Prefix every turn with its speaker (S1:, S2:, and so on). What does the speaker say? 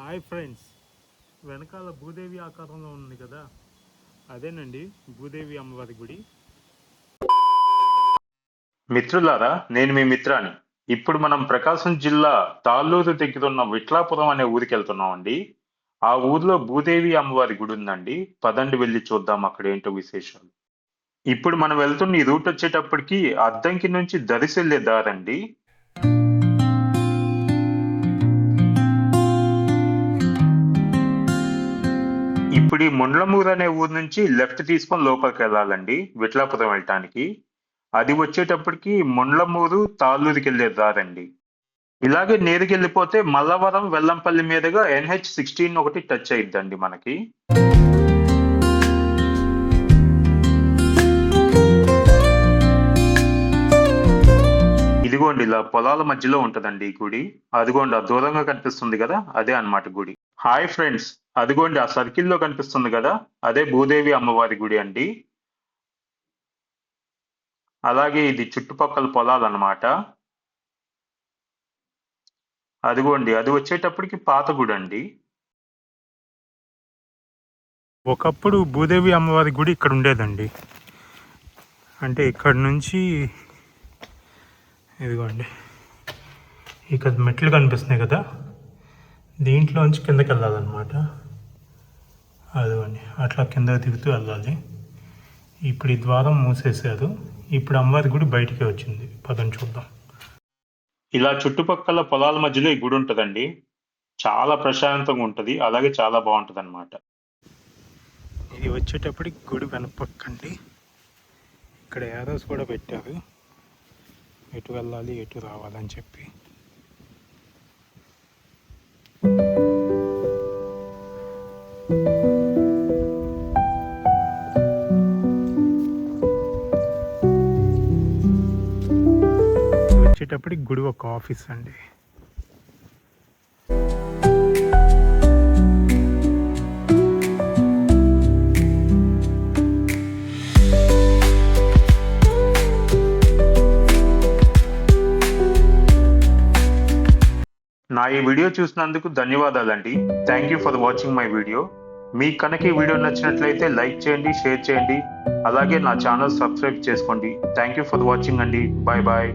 S1: Hi friends, వెనకాల భూదేవి ఆకారంలో ఉంది కదా, అదేనండి భూదేవి అమ్మవారి గుడి.
S2: మిత్రులారా, నేను మీ మిత్రాని. ఇప్పుడు మనం ప్రకాశం జిల్లా తాళ్ళూరు దగ్గర ఉన్న విట్లాపురం అనే ఊరికి వెళ్తున్నామండి. ఆ ఊర్లో భూదేవి అమ్మవారి గుడి ఉందండి. పదండి వెళ్ళి చూద్దాం అక్కడ ఏంటో విశేషాలు. ఇప్పుడు మనం వెళ్తున్న ఈ రూట్ వచ్చేటప్పటికి అద్దంకి నుంచి దరిసి వెళ్ళే దారండి. ఇప్పుడు ఈ ముండ్లమూరు అనే ఊరు నుంచి లెఫ్ట్ తీసుకొని లోపలికి వెళ్ళాలండి విట్లాపురం వెళ్ళటానికి. అది వచ్చేటప్పటికి ముండ్లమూరు తాళ్ళూరుకి వెళ్ళే దారండి. ఇలాగే నేరుకెళ్ళిపోతే మల్లవరం వెల్లంపల్లి మీదుగా NH16 ఒకటి టచ్ అయిద్దండి మనకి. ఇదిగోండి ఇలా పొలాల మధ్యలో ఉంటదండి ఈ గుడి. అదిగోండి ఆ దూరంగా కనిపిస్తుంది కదా, అదే అన్నమాట గుడి. హాయ్ ఫ్రెండ్స్, అదిగోండి ఆ సర్కిల్లో కనిపిస్తుంది కదా, అదే భూదేవి అమ్మవారి గుడి అండి. అలాగే ఇది చుట్టుపక్కల పొలాలన్నమాట. అదిగోండి అది వచ్చేటప్పటికి పాత గుడి అండి.
S1: ఒకప్పుడు భూదేవి అమ్మవారి గుడి ఇక్కడ ఉండేదండి. అంటే ఇక్కడ నుంచి ఇదిగోండి ఇక్కడ మెట్లు కనిపిస్తున్నాయి కదా, దీంట్లోంచి కిందకి వెళ్ళాలన్నమాట. అదిగోండి అట్లా కిందకి దిగుతూ వెళ్ళాలి. ఇప్పుడు ఈ ద్వారం మూసేశారు. ఇప్పుడు అమ్మవారి గుడి బయటికి వచ్చింది. పదం చూద్దాం.
S2: ఇలా చుట్టుపక్కల పొలాల మధ్యలో ఈ గుడి ఉంటదండి. చాలా ప్రశాంతంగా ఉంటది, అలాగే చాలా బాగుంటది అనమాట.
S1: ఇది వచ్చేటప్పటికి గుడి వెనపక్కండి. ఇక్కడ ఏరోస్ కూడా పెట్టారు, ఎటు వెళ్ళాలి ఎటు రావాలని చెప్పి. వచ్చేటప్పటికి గుడి ఒక ఆఫీస్ అండి.
S2: నా ఈ వీడియో చూసినందుకు ధన్యవాదాలండి. Thank you for watching my video. మీకు కనుక ఈ వీడియో నచ్చినట్లయితే లైక్ చేయండి, షేర్ చేయండి, అలాగే నా ఛానల్ సబ్స్క్రైబ్ చేసుకోండి. థ్యాంక్ యూ ఫర్ వాచింగ్ అండి. Bye bye.